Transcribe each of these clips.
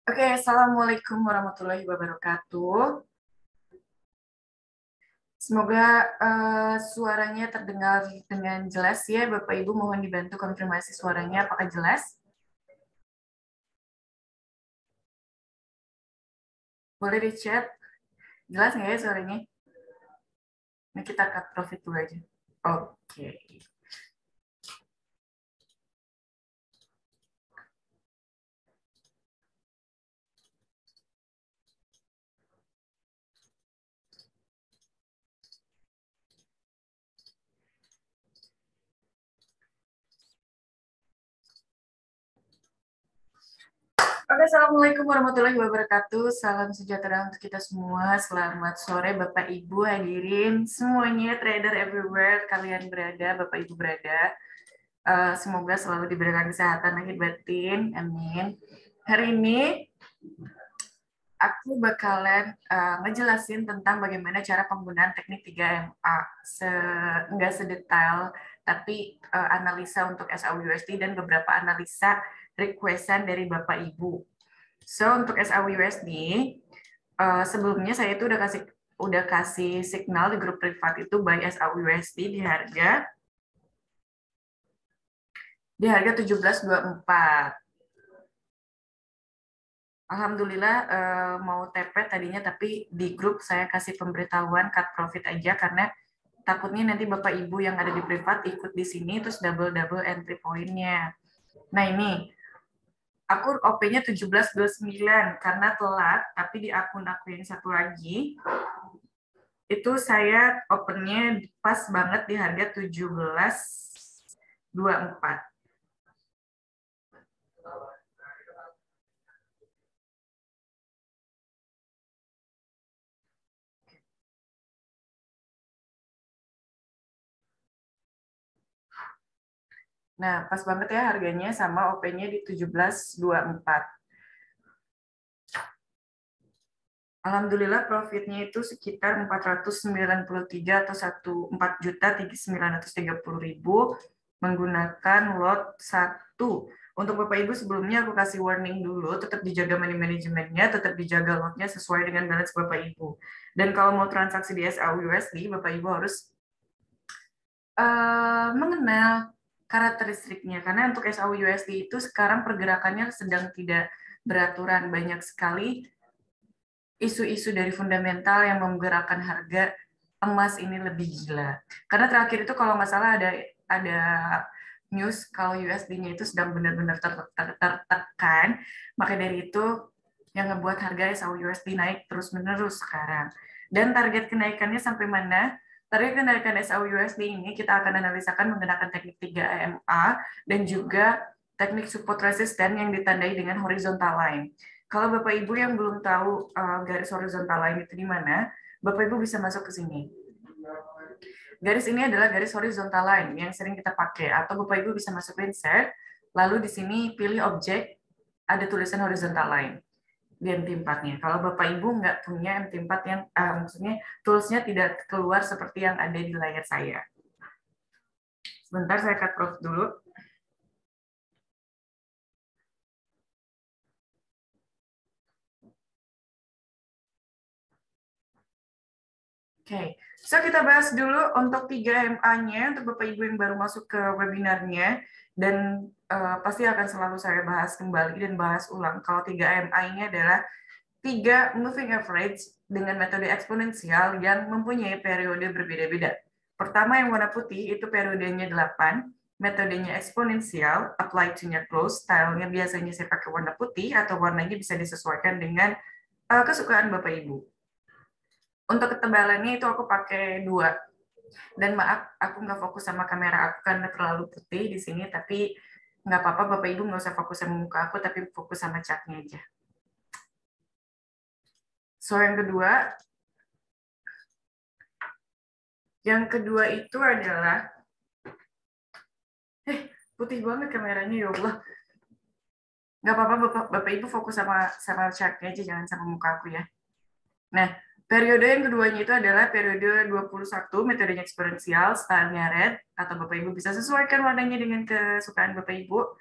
Oke, Assalamualaikum warahmatullahi wabarakatuh. Semoga suaranya terdengar dengan jelas ya, Bapak Ibu. Mohon dibantu konfirmasi suaranya apakah jelas? Boleh di chat. Jelas nggak ya suaranya? Ini kita cut profit dulu aja. Oke. Oke, Assalamualaikum warahmatullahi wabarakatuh. Salam sejahtera untuk kita semua. Selamat sore Bapak Ibu hadirin semuanya, trader everywhere kalian berada, Bapak Ibu berada. Semoga selalu diberikan kesehatan lahir batin. Amin. Hari ini aku bakalan ngejelasin tentang bagaimana cara penggunaan teknik 3MA. Nggak sedetail, tapi analisa untuk SAWUSD dan beberapa analisa requestan dari Bapak Ibu. So, untuk SAWUSD, sebelumnya saya itu udah kasih signal di grup privat itu buy SAWUSD di harga 17.24. Alhamdulillah mau TP tadinya, tapi di grup saya kasih pemberitahuan cut profit aja karena takutnya nanti Bapak Ibu yang ada di privat ikut di sini terus double entry pointnya. Nah ini aku OP-nya 17.29 karena telat, tapi di akun aku yang satu lagi itu saya opennya pas banget di harga 17.24. Nah, pas banget ya harganya sama OP-nya di 17.24. Alhamdulillah profitnya itu sekitar 493 atau 4.930.000 menggunakan lot 1. Untuk Bapak Ibu sebelumnya aku kasih warning dulu, tetap dijaga money manajemennya, tetap dijaga lotnya sesuai dengan balance Bapak Ibu. Dan kalau mau transaksi di SAUUSD, Bapak Ibu harus mengenal karakteristiknya. Karena untuk SAUUSD itu sekarang pergerakannya sedang tidak beraturan, banyak sekali isu-isu dari fundamental yang menggerakkan harga emas ini lebih gila. Karena terakhir itu kalau nggak salah ada news kalau USD-nya itu sedang benar-benar tertekan, maka dari itu yang ngebuat harga SAU-USD naik terus-menerus sekarang. Dan target kenaikannya sampai mana? Target kenaikan SAU-USD ini kita akan analisakan menggunakan teknik 3EMA dan juga teknik support resisten yang ditandai dengan horizontal line. Kalau Bapak Ibu yang belum tahu garis horizontal line itu di mana, Bapak Ibu bisa masuk ke sini. Garis ini adalah garis horizontal line yang sering kita pakai, atau Bapak Ibu bisa masuk insert, lalu di sini pilih objek, ada tulisan horizontal line di MT4-nya. Kalau Bapak Ibu nggak punya MT4 yang, maksudnya toolsnya tidak keluar seperti yang ada di layar saya. Sebentar saya cut profit dulu. Oke, so kita bahas dulu untuk 3MA-nya untuk Bapak Ibu yang baru masuk ke webinarnya, dan pasti akan selalu saya bahas kembali dan bahas ulang. Kalau 3MA ini adalah 3 moving average dengan metode eksponensial yang mempunyai periode berbeda-beda. Pertama yang warna putih itu periodenya 8, metodenya eksponensial, apply to net close, stylenya biasanya saya pakai warna putih atau warnanya bisa disesuaikan dengan kesukaan Bapak Ibu. Untuk ketebalannya itu aku pakai 2. Dan maaf, aku nggak fokus sama kamera aku karena terlalu putih di sini, tapi nggak apa-apa, Bapak Ibu nggak usah fokus sama muka aku, tapi fokus sama catnya aja. So, yang kedua itu adalah, putih banget kameranya, ya Allah. Nggak apa-apa, Bapak Ibu fokus sama chartnya aja, jangan sama muka aku ya. Nah, periode yang keduanya itu adalah periode 21, metodenya eksponensial, stylenya red, atau Bapak Ibu bisa sesuaikan warnanya dengan kesukaan Bapak Ibu.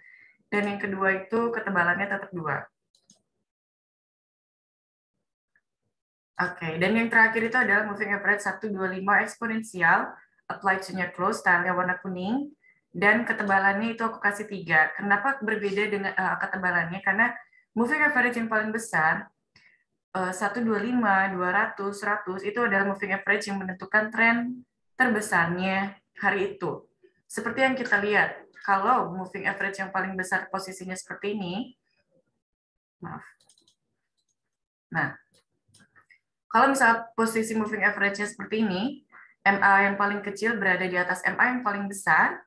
Dan yang kedua itu ketebalannya tetap 2. Oke, dan yang terakhir itu adalah moving average 125 eksponensial, applied to near close, style-nya warna kuning, dan ketebalannya itu aku kasih 3. Kenapa berbeda dengan ketebalannya? Karena moving average yang paling besar, 125, 200, 100, itu adalah moving average yang menentukan tren terbesarnya hari itu. Seperti yang kita lihat, kalau moving average yang paling besar posisinya seperti ini, maaf. Nah, kalau misal posisi moving average-nya seperti ini, MA yang paling kecil berada di atas MA yang paling besar,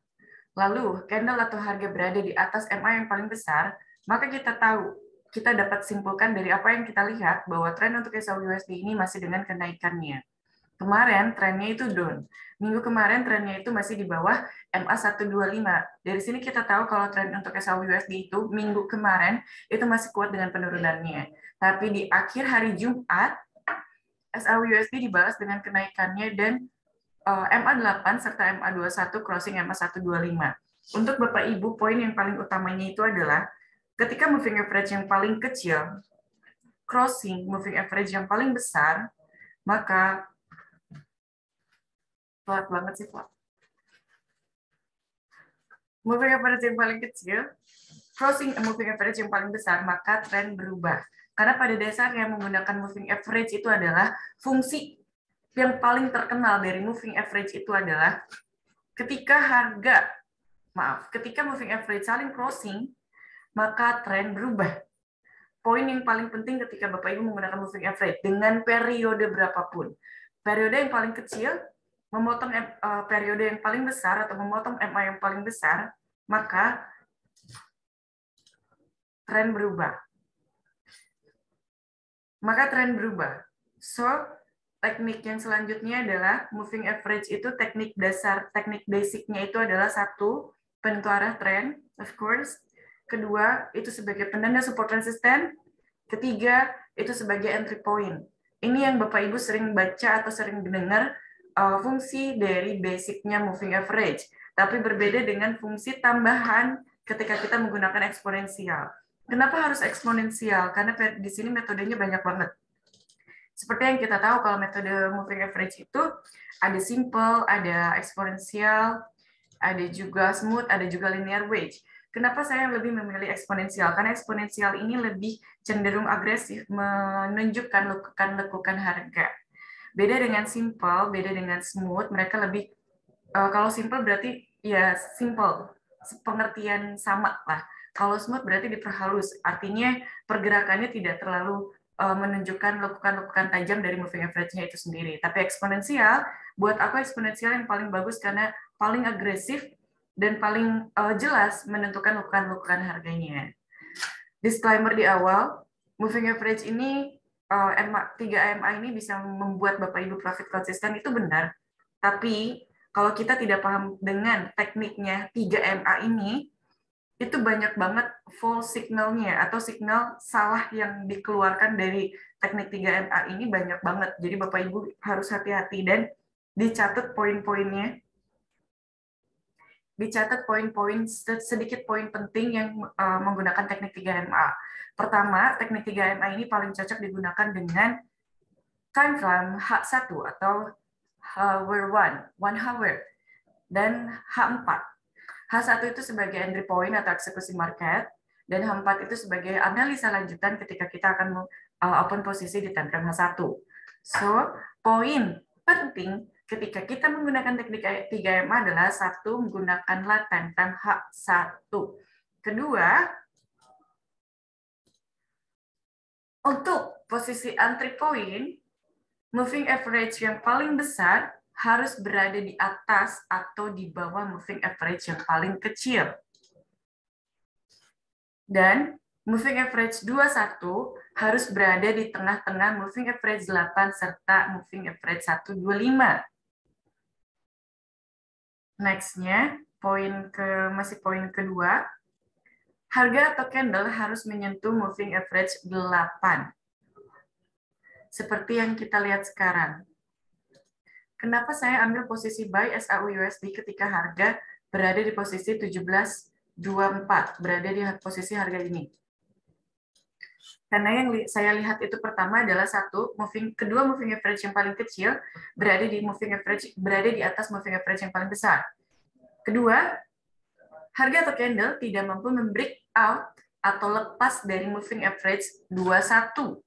lalu candle atau harga berada di atas MA yang paling besar, maka kita dapat simpulkan dari apa yang kita lihat bahwa tren untuk SAUUSD ini masih dengan kenaikannya. Kemarin trennya itu down. Minggu kemarin trennya itu masih di bawah MA 125. Dari sini kita tahu kalau tren untuk SAUUSD itu minggu kemarin itu masih kuat dengan penurunannya. Tapi di akhir hari Jumat, SAUUSD dibalas dengan kenaikannya dan MA8 serta MA21 crossing MA125. Untuk Bapak Ibu, poin yang paling utamanya itu adalah ketika moving average yang paling kecil crossing moving average yang paling besar, maka pelat banget sih, Pak. Moving average yang paling kecil crossing moving average yang paling besar, maka tren berubah. Karena pada dasarnya menggunakan moving average itu adalah fungsi yang paling terkenal dari moving average itu adalah ketika ketika moving average saling crossing, maka tren berubah. Poin yang paling penting ketika Bapak Ibu menggunakan moving average dengan periode berapapun. Periode yang paling kecil memotong periode yang paling besar atau memotong MA yang paling besar, maka tren berubah. So, teknik yang selanjutnya adalah moving average itu teknik basicnya itu adalah satu, penentu arah tren, of course. Kedua, itu sebagai penanda support resisten. Ketiga, itu sebagai entry point. Ini yang Bapak Ibu sering baca atau sering dengar fungsi dari basicnya moving average. Tapi berbeda dengan fungsi tambahan ketika kita menggunakan eksponensial. Kenapa harus eksponensial? Karena di sini metodenya banyak banget. Seperti yang kita tahu kalau metode moving average itu ada simple, ada eksponensial, ada juga smooth, ada juga linear wedge. Kenapa saya lebih memilih eksponensial? Karena eksponensial ini lebih cenderung agresif menunjukkan lekukan harga. Beda dengan simple, beda dengan smooth, mereka lebih kalau simple berarti ya simple, pengertian sama lah. Kalau smooth berarti diperhalus, artinya pergerakannya tidak terlalu menunjukkan lekukan-lekukan tajam dari moving average-nya itu sendiri. Tapi eksponensial, buat aku eksponensial yang paling bagus karena paling agresif dan paling jelas menentukan lekukan-lekukan harganya. Disclaimer di awal, moving average ini 3 MA ini bisa membuat Bapak Ibu profit konsisten itu benar. Tapi kalau kita tidak paham dengan tekniknya 3 MA ini, itu banyak banget false signal-nya atau signal salah yang dikeluarkan dari teknik 3MA ini banyak banget. Jadi Bapak Ibu harus hati-hati dan dicatat poin-poinnya. Dicatat poin-poin, sedikit poin penting yang menggunakan teknik 3MA. Pertama, teknik 3MA ini paling cocok digunakan dengan time frame H1 atau hour 1 hour, dan H4. H1 itu sebagai entry point atau eksekusi market, dan H4 itu sebagai analisa lanjutan ketika kita akan open posisi di time frame H1. So, poin penting ketika kita menggunakan teknik 3MA adalah satu, menggunakanlah time frame H1. Kedua, untuk posisi entry point, moving average yang paling besar harus berada di atas atau di bawah moving average yang paling kecil. Dan moving average 21 harus berada di tengah-tengah moving average 8 serta moving average 125. Next-nya, masih poin kedua, harga atau candle harus menyentuh moving average 8. Seperti yang kita lihat sekarang. Kenapa saya ambil posisi buy SAUUSD ketika harga berada di posisi 17.24, berada di posisi harga ini? Karena yang saya lihat itu pertama adalah kedua moving average yang paling kecil berada di atas moving average yang paling besar. Kedua, harga atau candle tidak mampu membreak out atau lepas dari moving average 21.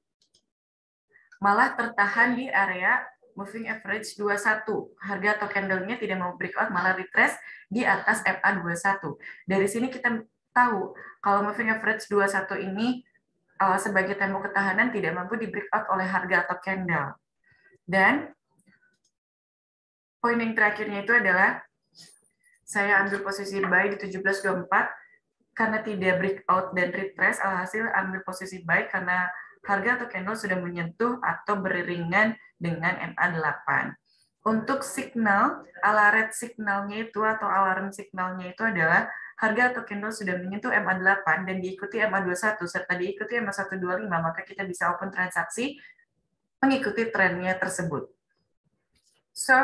Malah tertahan di area moving average 21. Harga atau candle-nya tidak mau breakout, malah retrace di atas MA 21. Dari sini kita tahu kalau moving average 21 ini sebagai tembok ketahanan tidak mampu di breakout oleh harga atau candle. Dan poin yang terakhirnya itu adalah saya ambil posisi buy di 17.24 karena tidak breakout dan retrace, alhasil ambil posisi buy karena harga atau candle sudah menyentuh atau beriringan dengan MA8. Untuk signal, alarm signalnya itu atau alarm signalnya itu adalah harga atau candle sudah menyentuh MA8 dan diikuti MA21 serta diikuti MA125, maka kita bisa open transaksi mengikuti trennya tersebut. So,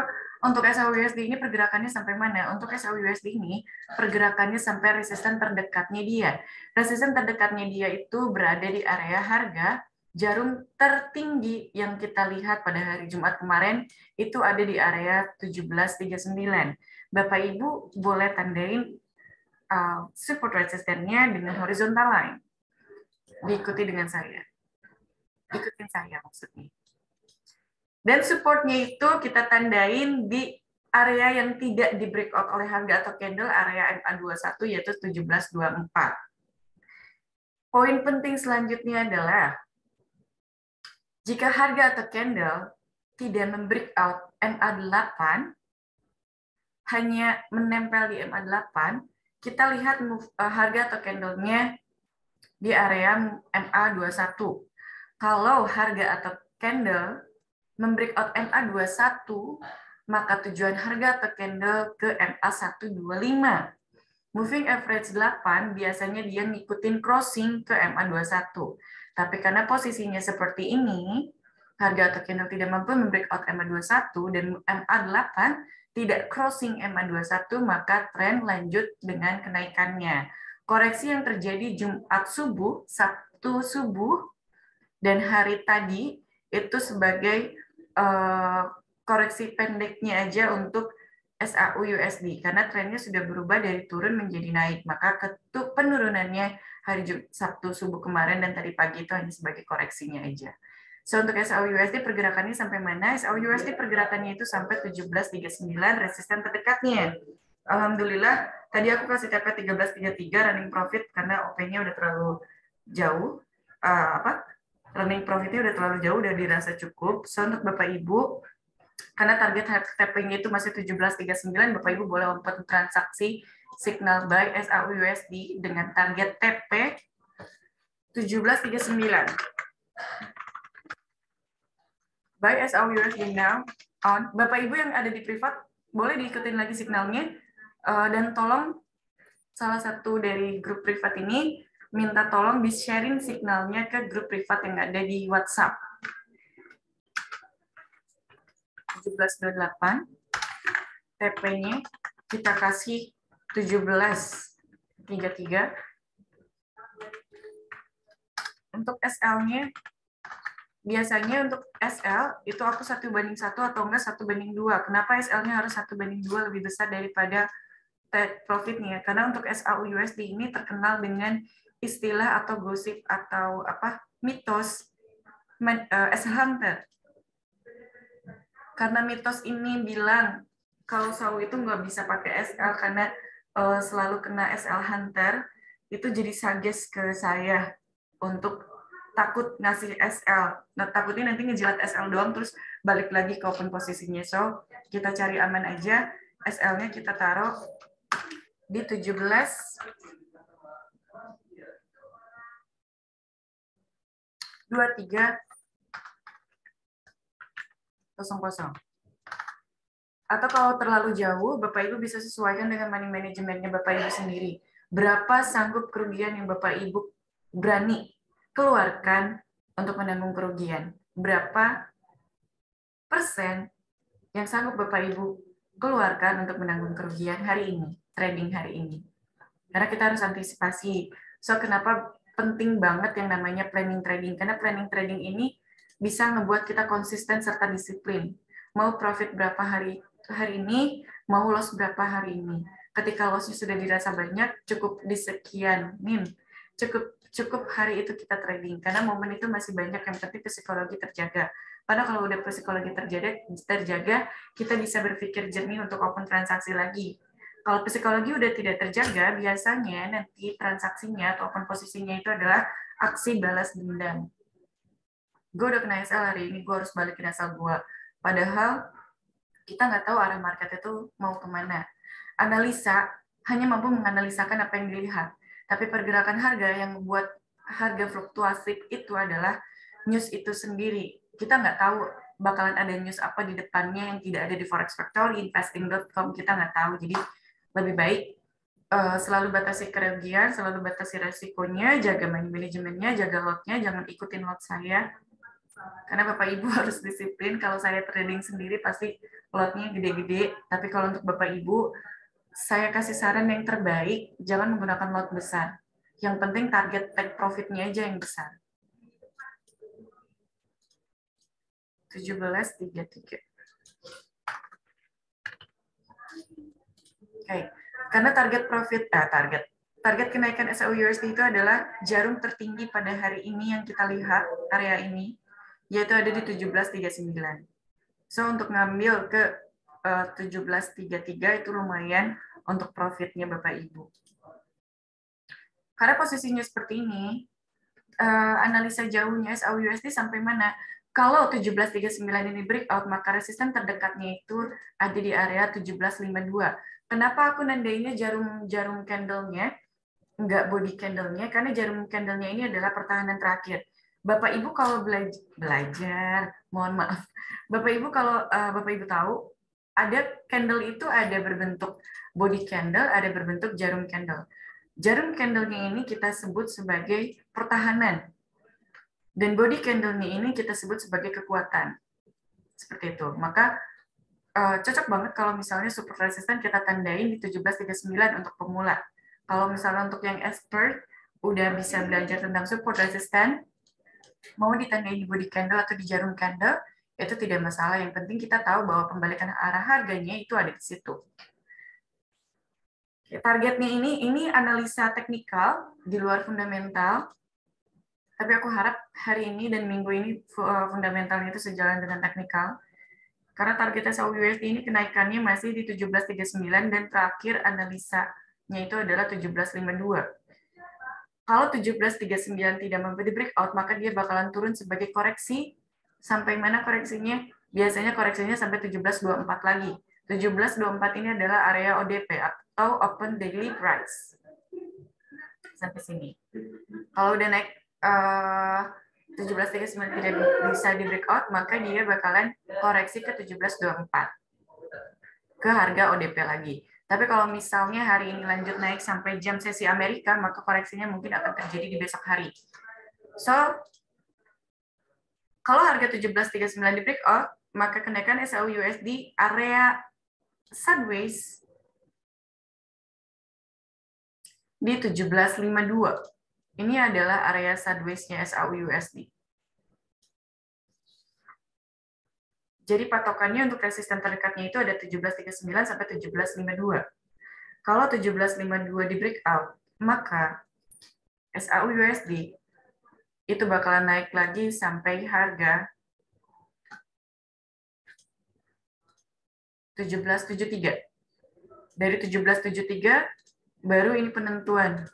untuk SAUUSD ini pergerakannya sampai mana? Untuk SAUUSD ini pergerakannya sampai resisten terdekatnya dia. Resisten terdekatnya dia itu berada di area harga jarum tertinggi yang kita lihat pada hari Jumat kemarin itu ada di area 17.39. Bapak Ibu boleh tandain support resistennya dengan horizontal line. Diikuti dengan saya. Ikutin saya maksudnya. Dan supportnya itu kita tandain di area yang tidak di breakout oleh harga atau candle, area MA21 yaitu 17.24. Poin penting selanjutnya adalah jika harga atau candle tidak membreakout MA8, hanya menempel di MA8, kita lihat harga atau candle-nya di area MA21. Kalau harga atau candle membreakout MA21, maka tujuan harga atau candle ke MA125. Moving average 8 biasanya dia ngikutin crossing ke MA21. Tapi karena posisinya seperti ini, harga atau candle tidak mampu membreakout MA21 dan MA8 tidak crossing MA21, maka tren lanjut dengan kenaikannya. Koreksi yang terjadi Jumat subuh, Sabtu subuh, dan hari tadi itu sebagai koreksi pendeknya aja untuk SAUUSD karena trennya sudah berubah dari turun menjadi naik, maka penurunannya hari Sabtu subuh kemarin dan tadi pagi itu hanya sebagai koreksinya aja. So untuk SAUUSD pergerakannya sampai mana? SAUUSD pergerakannya itu sampai 17.39 resisten terdekatnya. Alhamdulillah tadi aku kasih TP 13.33 running profit karena OP-nya udah terlalu jauh. Running profitnya udah terlalu jauh, udah dirasa cukup. So untuk Bapak Ibu, karena target TP-nya itu masih 17.39, Bapak Ibu boleh open transaksi signal buy SAUUSD dengan target TP 17.39. Buy SAUUSD now on. Bapak Ibu yang ada di privat, boleh diikutin lagi signalnya. Dan tolong salah satu dari grup privat ini minta tolong di-sharing signalnya ke grup privat yang ada di WhatsApp. 17.28, TP-nya kita kasih 17.33. Untuk SL-nya, biasanya untuk SL itu aku 1:1 atau enggak 1:2. Kenapa SL-nya harus 1:2 lebih besar daripada take profit-nya? Karena untuk SAUUSD ini terkenal dengan istilah atau gosip atau mitos SL Hunter. Karena mitos ini bilang kalau SAU itu nggak bisa pakai SL karena selalu kena SL Hunter, itu jadi suggest ke saya untuk takut ngasih SL. Nah, takutnya nanti ngejilat SL doang terus balik lagi ke open posisinya. So, kita cari aman aja. SL-nya kita taruh di 17.23.00. Atau kalau terlalu jauh, Bapak Ibu bisa sesuaikan dengan money manajemennya Bapak Ibu sendiri. Berapa sanggup kerugian yang Bapak Ibu berani keluarkan untuk menanggung kerugian? Berapa persen yang sanggup Bapak Ibu keluarkan untuk menanggung kerugian hari ini, trading hari ini? Karena kita harus antisipasi. So, kenapa penting banget yang namanya planning trading, karena planning trading ini bisa ngebuat kita konsisten serta disiplin. Mau profit berapa hari ini, mau loss berapa hari ini. Ketika lossnya sudah dirasa banyak, cukup di sekian min, cukup hari itu kita trading, karena momen itu masih banyak, yang penting psikologi terjaga. Karena kalau udah psikologi terjaga, kita bisa berpikir jernih untuk open transaksi lagi. Kalau psikologi udah tidak terjaga, biasanya nanti transaksinya atau open posisinya itu adalah aksi balas dendam. Gue udah kena SL hari ini, gue harus balikin SL gue. Padahal kita nggak tahu arah market itu mau kemana. Analisa hanya mampu menganalisakan apa yang dilihat. Tapi pergerakan harga yang membuat harga fluktuatif itu adalah news itu sendiri. Kita nggak tahu bakalan ada news apa di depannya yang tidak ada di Forex Factory, investing.com, kita nggak tahu. Jadi lebih baik selalu batasi kerugian, selalu batasi resikonya, jaga manajemennya, jaga lotnya, jangan ikutin lot saya. Karena Bapak Ibu harus disiplin. Kalau saya trading sendiri pasti lotnya gede-gede, tapi kalau untuk Bapak Ibu, saya kasih saran yang terbaik, jangan menggunakan lot besar. Yang penting target take profit-nya aja yang besar. 17.33. Oke. Karena target kenaikan SAU-USD itu adalah jarum tertinggi pada hari ini yang kita lihat, area ini, yaitu ada di 17.39. So, untuk ngambil ke 17.33 itu lumayan untuk profitnya Bapak Ibu. Karena posisinya seperti ini, analisa jauhnya SAU-USD sampai mana? Kalau 17.39 ini breakout, maka resisten terdekatnya itu ada di area 17.52. Kenapa aku nandainnya jarum candle-nya, enggak body candle-nya? Karena jarum candle-nya ini adalah pertahanan terakhir. Bapak Ibu kalau belajar, mohon maaf. Bapak Ibu kalau Bapak Ibu tahu, ada candle itu ada berbentuk body candle, ada berbentuk jarum candle. Jarum candle-nya ini kita sebut sebagai pertahanan. Dan body candle-nya ini kita sebut sebagai kekuatan. Seperti itu. Maka cocok banget kalau misalnya support resistance kita tandain di 17.39 untuk pemula. Kalau misalnya untuk yang expert, udah bisa belajar tentang support resistance, mau ditandain di body candle atau di jarum candle, itu tidak masalah. Yang penting kita tahu bahwa pembalikan arah harganya itu ada di situ. Targetnya ini analisa teknikal di luar fundamental, tapi aku harap hari ini dan minggu ini fundamentalnya itu sejalan dengan teknikal. Karena target SAU-USD ini kenaikannya masih di 17.39 dan terakhir analisanya itu adalah 17.52. Kalau 17.39 tidak mampu di breakout, maka dia bakalan turun sebagai koreksi. Sampai mana koreksinya? Biasanya koreksinya sampai 17.24 lagi. 17.24 ini adalah area ODP atau Open Daily Price. Sampai sini. Kalau udah naik 17.39 tidak bisa di breakout, maka dia bakalan koreksi ke 17.24 ke harga ODP lagi. Tapi kalau misalnya hari ini lanjut naik sampai jam sesi Amerika, maka koreksinya mungkin akan terjadi di besok hari. So, kalau harga 17.39 di breakout, maka kenaikan SAU-USD area sideways di 17.52. Ini adalah area sideways-nya SAU-USD. Jadi patokannya untuk resisten terdekatnya itu ada 17.39 sampai 17.52. Kalau 17.52 di breakout, maka SAU-USD itu bakalan naik lagi sampai harga 17.73. Dari 17.73 baru ini penentuan.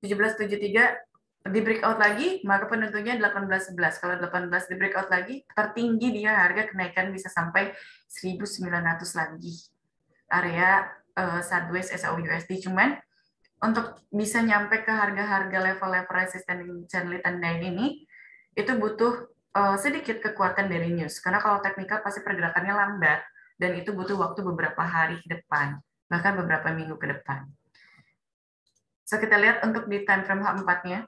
17.73 di breakout lagi, maka penentunya 18.11. Kalau 18 di breakout lagi, tertinggi dia harga kenaikan bisa sampai 1.900 lagi. Area sideways SAU-USD. Cuman untuk bisa nyampe ke harga-harga level-level resisten channel tandain ini, itu butuh sedikit kekuatan dari news. Karena kalau teknikal pasti pergerakannya lambat, dan itu butuh waktu beberapa hari ke depan, bahkan beberapa minggu ke depan. So, kita lihat untuk di time frame H4-nya.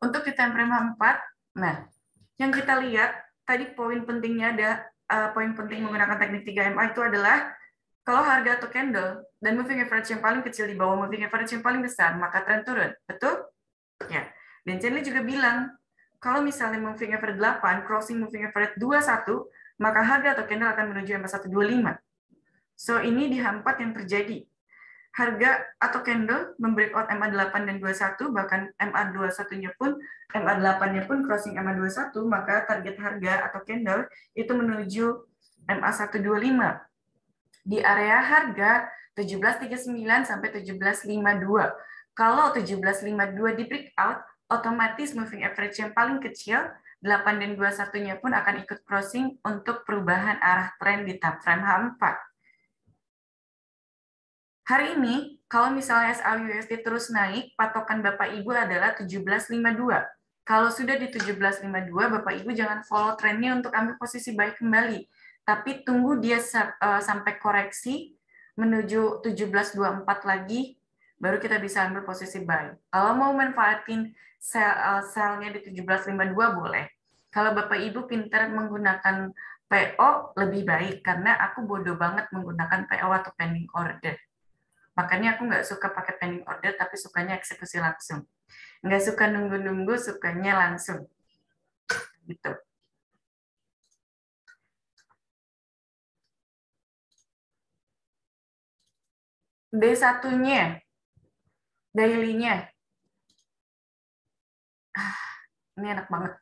Untuk di time frame H4, nah, yang kita lihat, tadi poin pentingnya ada, poin penting menggunakan teknik 3MA itu adalah Kalau harga atau candle dan moving average yang paling kecil di bawah moving average yang paling besar, maka tren turun. Betul? Ya. Dan Chen Li juga bilang, kalau misalnya moving average 8, crossing moving average 21, maka harga atau candle akan menuju MA125. So, ini di H4 yang terjadi. Harga atau candle membreakout MA8 dan 21, bahkan MA21-nya pun, MA8-nya pun crossing MA21, maka target harga atau candle itu menuju MA125. Di area harga 1739 sampai 1752. Kalau 1752 di breakout, otomatis moving average yang paling kecil 8 dan 21-nya pun akan ikut crossing untuk perubahan arah tren di time frame H4. Hari ini, kalau misalnya SAUUSD terus naik, patokan Bapak Ibu adalah 1752. Kalau sudah di 1752, Bapak Ibu jangan follow trennya untuk ambil posisi buy kembali. Tapi tunggu dia sampai koreksi menuju 1724 lagi, baru kita bisa ambil posisi buy. Kalau mau manfaatin sell-nya di 1752 boleh. Kalau Bapak Ibu pintar menggunakan PO lebih baik, karena aku bodoh banget menggunakan PO atau pending order. Makanya aku nggak suka pakai pending order, tapi sukanya eksekusi langsung. Nggak suka nunggu-nunggu, sukanya langsung. Gitu. D1-nya, daily-nya. Ini enak banget.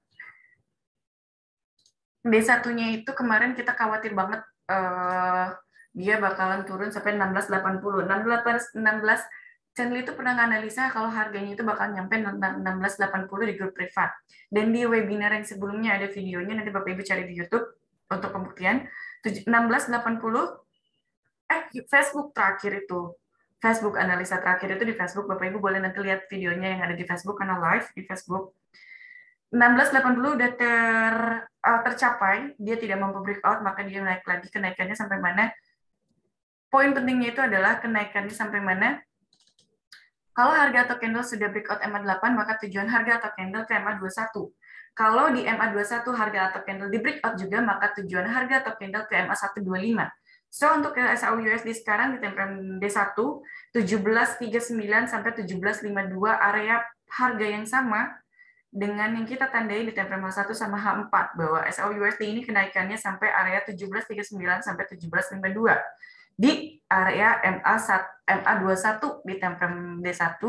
D1-nya itu kemarin kita khawatir banget dia bakalan turun sampai 1680. 16 Chen Li itu pernah analisa kalau harganya itu bakal nyampe 1680 di grup privat. Dan di webinar yang sebelumnya ada videonya, nanti Bapak Ibu cari di YouTube untuk pembuktian. 1680, Facebook terakhir itu. Facebook analisa terakhir itu di Facebook. Bapak Ibu boleh nanti lihat videonya yang ada di Facebook, karena live di Facebook. 1680 udah tercapai, dia tidak mampu breakout, maka dia naik lagi. Kenaikannya sampai mana? Poin pentingnya itu adalah kenaikannya sampai mana. Kalau harga atau candle sudah breakout MA8, maka tujuan harga atau candle ke MA21. Kalau di MA21 harga atau candle di breakout juga, maka tujuan harga atau candle ke MA125. So, untuk SAUUSD sekarang di time frame D1, 1739 sampai 1752 area harga yang sama dengan yang kita tandai di time frame H1 sama H4, bahwa SAUUSD ini kenaikannya sampai area 1739 sampai 1752. Di area MA21 di time frame D1,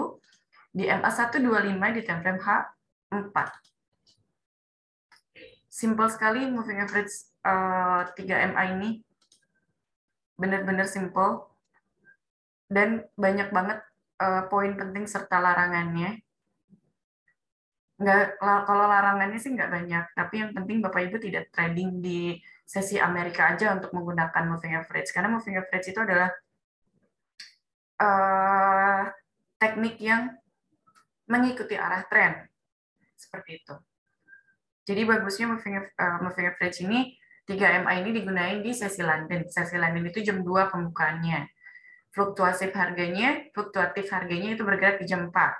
di MA125 di time frame H4. Simple sekali moving average 3MA ini. Benar-benar simple. Dan banyak banget poin penting serta larangannya. Kalau larangannya sih nggak banyak, tapi yang penting Bapak Ibu tidak trading di sesi Amerika aja untuk menggunakan moving average, karena moving average itu adalah teknik yang mengikuti arah tren, seperti itu. Jadi bagusnya moving average ini 3MA ini digunakan di sesi London. Sesi London itu jam 2 pembukaannya. Fluktuatif harganya itu bergerak di jam 4.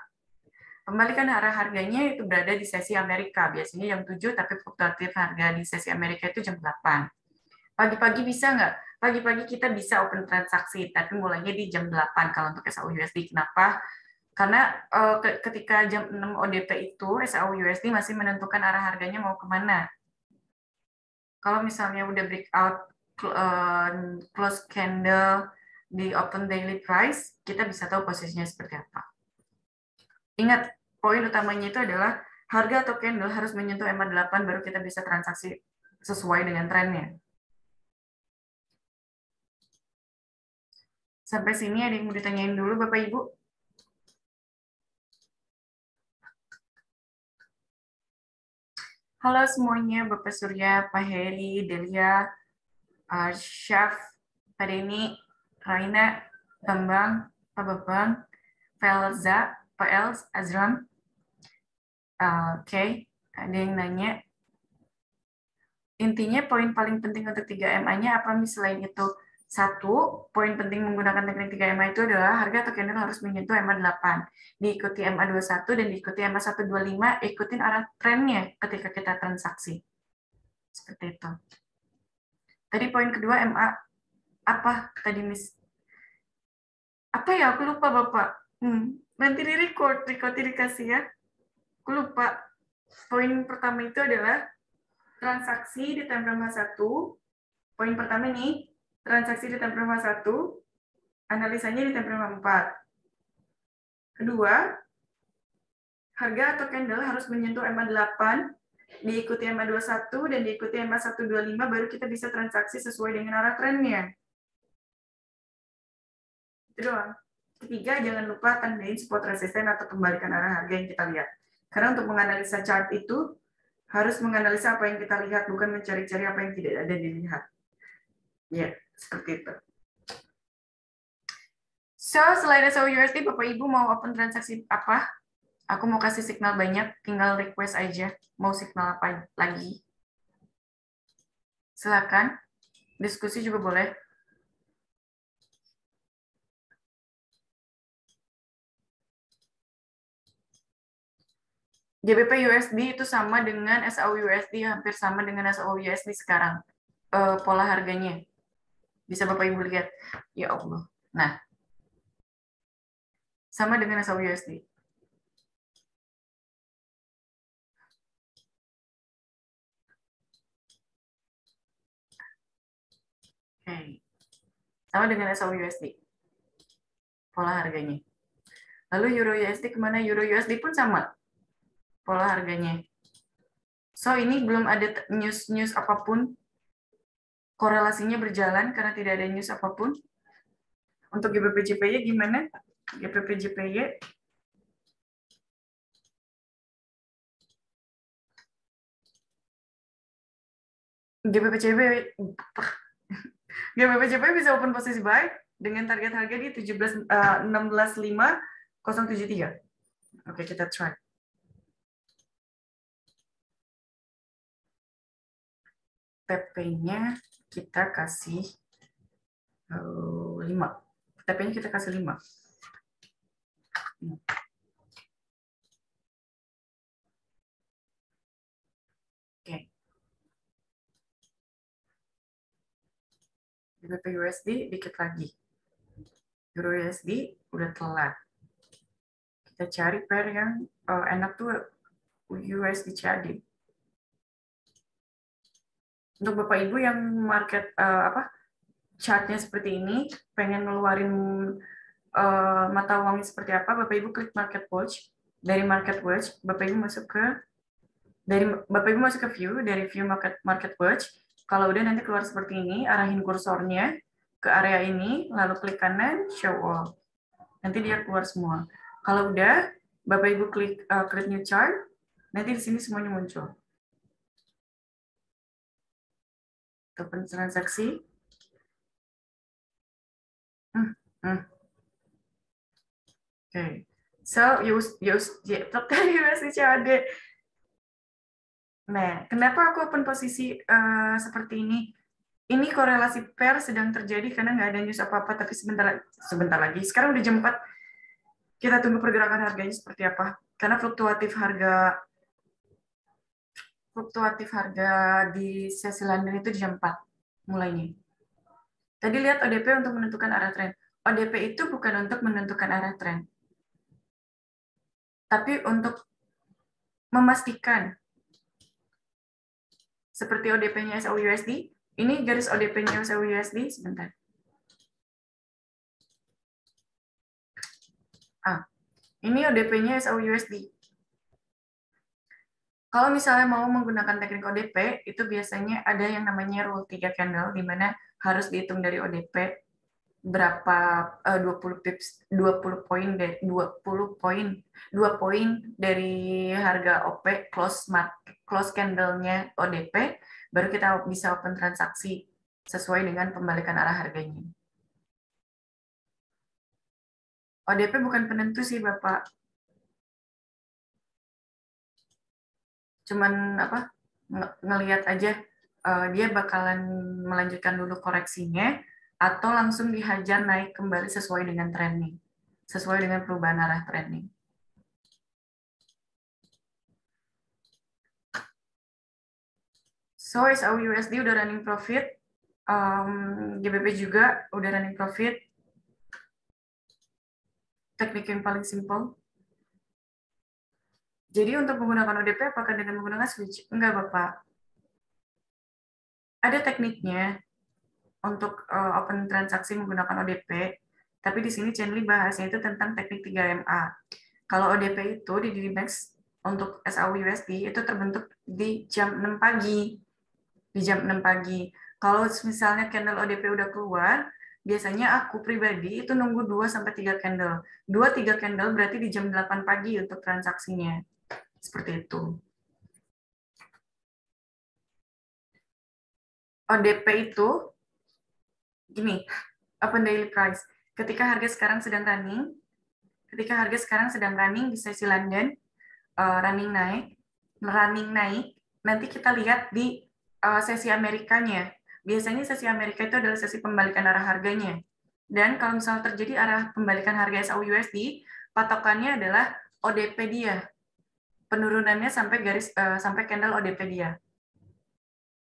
Kembalikan arah harganya itu berada di sesi Amerika, biasanya jam 7, tapi fluktuatif harga di sesi Amerika itu jam 8. Pagi-pagi bisa nggak? Pagi-pagi kita bisa open transaksi, tapi mulainya di jam 8 kalau untuk SAUUSD. Kenapa? Karena ketika jam 6 ODP itu, SAUUSD masih menentukan arah harganya mau kemana. Kalau misalnya udah breakout close candle di open daily price, kita bisa tahu posisinya seperti apa. Ingat, poin utamanya itu adalah harga atau candle harus menyentuh MA8 baru kita bisa transaksi sesuai dengan trennya. Sampai sini ada yang mau ditanyain dulu Bapak Ibu? Halo semuanya, Bapak Surya, Pak Heri, Delia, Chef, Pak Denny, Raina, Bambang, Pak Babang, Felza, Pak Els, Azram. Oke, ada yang nanya. Intinya poin paling penting untuk 3MA-nya apa selain itu? Satu, poin penting menggunakan teknik 3MA itu adalah harga atau candle harus menyentuh MA8. Diikuti MA21 dan diikuti MA125, ikutin arah trennya ketika kita transaksi. Seperti itu. Tadi poin kedua MA Apa tadi Miss? Apa ya? Aku lupa Bapak. Nanti di record dikasih ya. Aku lupa. Poin pertama itu adalah transaksi di time frame H1. Poin pertama nih, transaksi di time frame H1, analisanya di time frame H4. Kedua, harga atau candle harus menyentuh MA8, diikuti MA21, dan diikuti MA125, baru kita bisa transaksi sesuai dengan arah trennya. Itu doang. Ketiga, jangan lupa tandain support resisten atau pembalikan arah harga yang kita lihat. Karena untuk menganalisa chart itu, harus menganalisa apa yang kita lihat, bukan mencari-cari apa yang tidak ada dilihat. Ya, seperti itu. So, selain SOUSD, Bapak Ibu mau open transaksi apa? Aku mau kasih signal banyak, tinggal request aja. Mau signal apa lagi? Silakan. Diskusi juga boleh. GBP USD itu sama dengan SAU-USD, hampir sama dengan SAU-USD sekarang. Pola harganya. Bisa Bapak Ibu lihat. Ya Allah. Nah, sama dengan SAU-USD. Oke. Sama dengan SAU-USD. Pola harganya. Lalu Euro-USD kemana? Euro-USD pun sama. Pola harganya. So, ini belum ada news apapun. Korelasinya berjalan karena tidak ada news apapun. Untuk GBP JPY gimana? GBP JPY. GBP JPY GBP JPY bisa open posisi buy dengan target harga di 16.5073. Oke, kita try. TP-nya kita kasih 5. TP-nya kita kasih 5. Oke. GBP USD dikit lagi. Euro USD udah telat. Kita cari pair yang enak tuh USD CAD. Untuk Bapak Ibu yang market chartnya seperti ini, pengen ngeluarin mata uangnya seperti apa, Bapak Ibu klik Market Watch. Dari Market Watch, Bapak Ibu masuk ke View, dari View Market Watch. Kalau udah nanti keluar seperti ini, arahin kursornya ke area ini, lalu klik kanan, Show All. Nanti dia keluar semua. Kalau udah, Bapak Ibu klik New Chart, nanti di sini semuanya muncul. Open transaksi. Okay. So, USD CAD. Nah, kenapa aku open posisi seperti ini? Ini korelasi pair sedang terjadi karena nggak ada news apa-apa, tapi sebentar lagi. Sekarang udah jam 4, kita tunggu pergerakan harganya seperti apa. Karena fluktuatif harga di sesi London itu di jam 4 mulainya. Tadi lihat ODP untuk menentukan arah tren. ODP itu bukan untuk menentukan arah tren, tapi untuk memastikan. Seperti ODP-nya SAU-USD, ini garis ODP-nya SAU-USD, sebentar. Ini ODP-nya SAU-USD. Kalau misalnya mau menggunakan teknik ODP, itu biasanya ada yang namanya rule 3 candle, di mana harus dihitung dari ODP berapa 20 pips 20 poin dari 2 poin dari harga OP close candle-nya ODP, baru kita bisa open transaksi sesuai dengan pembalikan arah harganya. ODP bukan penentu sih Bapak. Cuman ngelihat aja dia bakalan melanjutkan dulu koreksinya atau langsung dihajar naik kembali sesuai dengan trending, sesuai dengan perubahan arah trending. So, SAU-USD udah running profit. GBP juga udah running profit. Teknik yang paling simple. Jadi untuk menggunakan ODP apakah dengan menggunakan switch? Enggak, Bapak. Ada tekniknya untuk open transaksi menggunakan ODP, tapi di sini Chenli bahasnya itu tentang teknik 3MA. Kalau ODP itu di DDMax untuk SAU-USD itu terbentuk di jam 6 pagi. Di jam 6 pagi. Kalau misalnya candle ODP udah keluar, biasanya aku pribadi itu nunggu 2-3 candle. 2-3 candle berarti di jam 8 pagi untuk transaksinya. Seperti itu. ODP itu gini, open daily price. Ketika harga sekarang sedang running, di sesi London, running naik, nanti kita lihat di sesi Amerikanya. Biasanya sesi Amerika itu adalah sesi pembalikan arah harganya. Dan kalau misalnya terjadi arah pembalikan harga SAU-USD, patokannya adalah ODP dia. Penurunannya sampai candle ODP dia.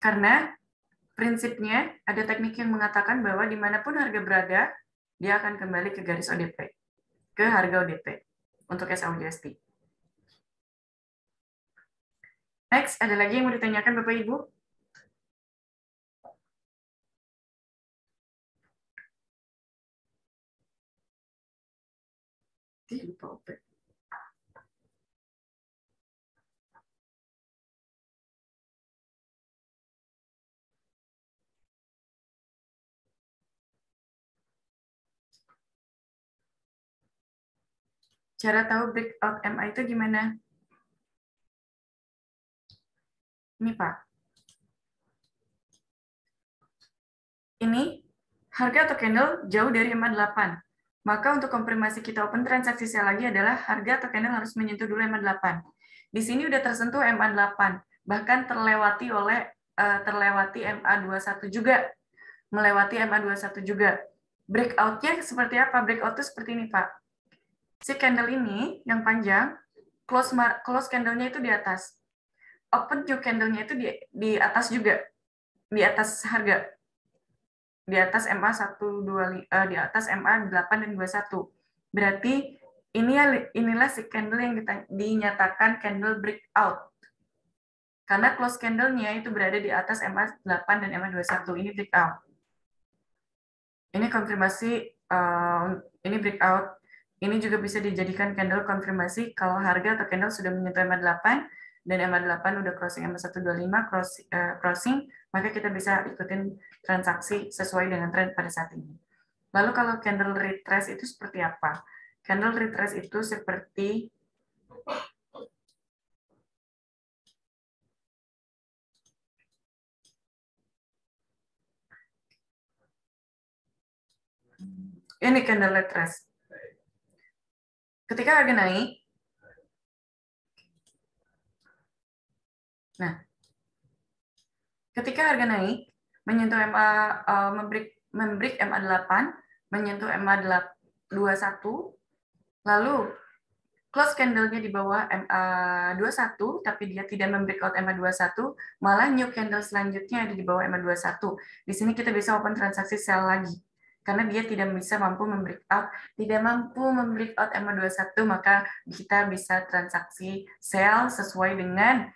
Karena prinsipnya ada teknik yang mengatakan bahwa dimanapun harga berada, dia akan kembali ke garis ODP, ke harga ODP untuk SAU-USD. Next, ada lagi yang mau ditanyakan Bapak Ibu? Lupa OP. Cara tahu breakout MA itu gimana? Ini Pak. Ini harga atau candle jauh dari MA8. Maka untuk konfirmasi kita open transaksi sell lagi adalah harga atau candle harus menyentuh dulu MA8. Di sini udah tersentuh MA8, bahkan terlewati MA21 juga. Melewati MA21 juga. Breakout-nya seperti apa? Breakout itu seperti ini, Pak. Si candle ini yang panjang, close candle-nya itu di atas. Open new candle-nya itu di atas juga. Di atas harga. Di atas di atas MA8 dan 21. Berarti inilah si candle yang dinyatakan candle breakout. Karena close candle-nya itu berada di atas MA8 dan MA21. Ini breakout. Ini konfirmasi, ini breakout. Ini juga bisa dijadikan candle konfirmasi kalau harga atau candle sudah menyentuh MA8 dan MA8 udah crossing MA125 crossing, maka kita bisa ikutin transaksi sesuai dengan tren pada saat ini. Lalu kalau candle retrace itu seperti apa? Candle retrace itu seperti ini candle retrace. Ketika harga naik, menyentuh membreak MA8, menyentuh MA21, lalu close candle-nya di bawah MA21, tapi dia tidak membreakout MA21, malah new candle selanjutnya ada di bawah MA21. Di sini kita bisa open transaksi sell lagi. Karena dia tidak mampu membreakout MA21, maka kita bisa transaksi sell sesuai dengan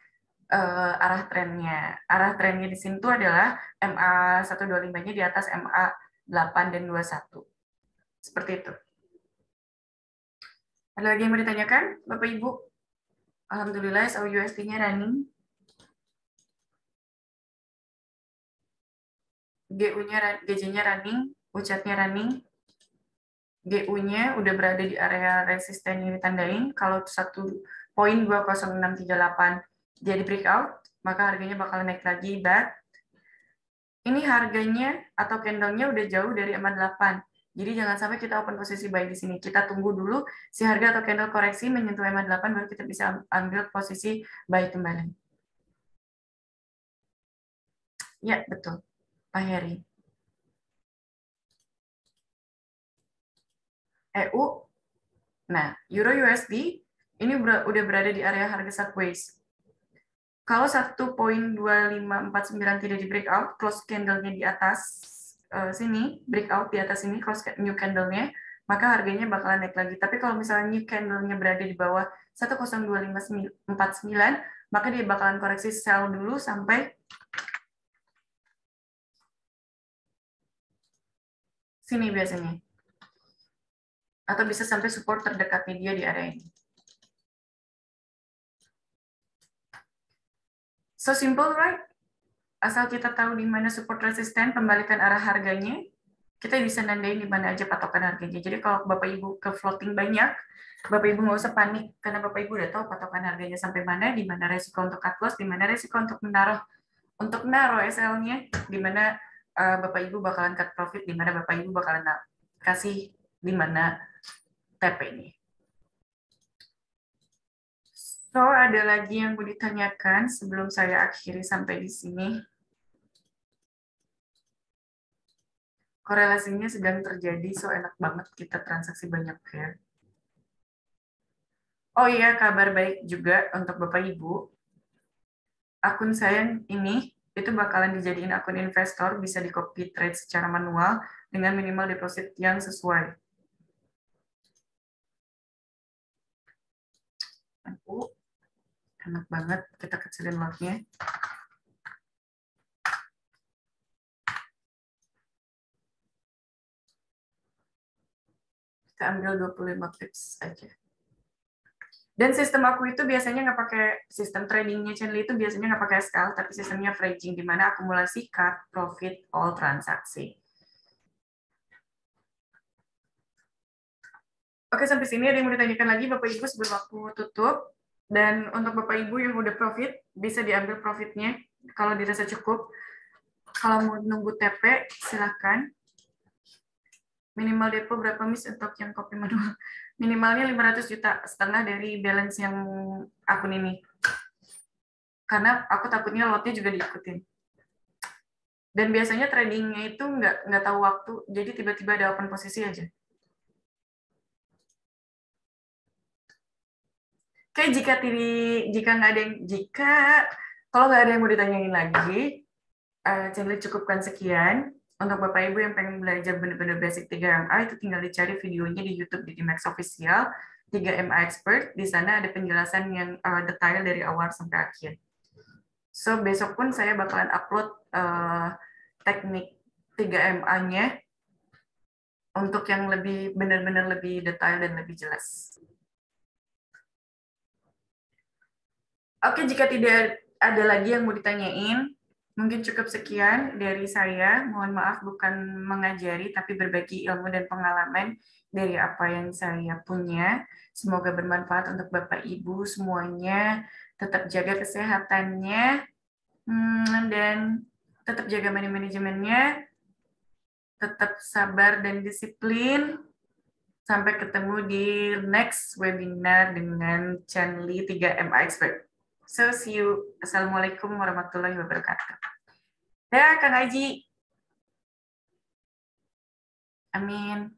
arah trennya. Arah trennya di sini tuh adalah MA125-nya di atas MA8 dan 21. Seperti itu. Ada lagi yang mau ditanyakan, Bapak Ibu? Alhamdulillah, SAU-USD-nya running. GJ-nya running, UCAT-nya running. GU-nya udah berada di area resisten yang ditandain. Kalau 1.20638 jadi breakout, maka harganya bakal naik lagi. But ini harganya atau candle-nya udah jauh dari MA8. Jadi jangan sampai kita open posisi buy di sini. Kita tunggu dulu si harga atau candle koreksi menyentuh MA8 baru kita bisa ambil posisi buy kembali. Ya, betul. Pak Heri. EU. Nah, Euro USD ini udah berada di area harga sideways. Kalau 1.2549 tidak di breakout, close candle-nya di atas sini, breakout di atas sini, close new candle-nya, maka harganya bakalan naik lagi. Tapi kalau misalnya new candle-nya berada di bawah 1.02549, maka dia bakalan koreksi sell dulu sampai sini biasanya. Atau bisa sampai support terdekatnya dia di area ini. So simple, right? Asal kita tahu di mana support resisten, pembalikan arah harganya, kita bisa nandain di mana aja patokan harganya. Jadi kalau Bapak Ibu ke floating banyak, Bapak Ibu nggak usah panik, karena Bapak Ibu udah tahu patokan harganya sampai mana, di mana resiko untuk cut loss, di mana resiko untuk naruh SL-nya, di mana Bapak Ibu bakalan cut profit, di mana Bapak Ibu bakalan kasih di mana TP-nya. So, ada lagi yang mau ditanyakan sebelum saya akhiri sampai di sini. Korelasinya sedang terjadi, so enak banget kita transaksi banyak pair. Oh iya, kabar baik juga untuk Bapak Ibu. Akun saya ini itu bakalan dijadiin akun investor, bisa di copy trade secara manual dengan minimal deposit yang sesuai. Enak banget, kita kecilin lotnya. Kita ambil 25 pips aja. Dan sistem aku itu biasanya nggak pakai sistem tradingnya Chainly itu biasanya nggak pakai SL, tapi sistemnya averaging, di mana akumulasi cut, profit, all transaksi. Oke, sampai sini ada yang mau ditanyakan lagi Bapak Ibu sebelum aku tutup. Dan untuk Bapak Ibu yang udah profit, bisa diambil profitnya kalau dirasa cukup. Kalau mau nunggu TP, silakan. Minimal depo berapa Miss untuk yang kopi manual? Minimalnya 500 juta, setengah dari balance yang akun ini. Karena aku takutnya lotnya juga diikutin. Dan biasanya tradingnya itu nggak tahu waktu, jadi tiba-tiba ada open posisi aja. Oke, kalau nggak ada yang mau ditanyain lagi, Channel cukupkan sekian. Untuk Bapak Ibu yang pengen belajar benar-benar basic 3MA, itu tinggal dicari videonya di YouTube di Dimax Official, 3MA Expert. Di sana ada penjelasan yang detail dari awal sampai akhir. So, besok pun saya bakalan upload teknik 3MA-nya untuk yang lebih benar-benar lebih detail dan lebih jelas. Oke, jika tidak ada lagi yang mau ditanyain, mungkin cukup sekian dari saya. Mohon maaf bukan mengajari, tapi berbagi ilmu dan pengalaman dari apa yang saya punya. Semoga bermanfaat untuk Bapak Ibu semuanya. Tetap jaga kesehatannya, dan tetap jaga money manajemennya. Tetap sabar dan disiplin. Sampai ketemu di next webinar dengan Chanly 3MA Expert. So, see you. Assalamualaikum warahmatullahi wabarakatuh. Ya, Kang Aji. Amin.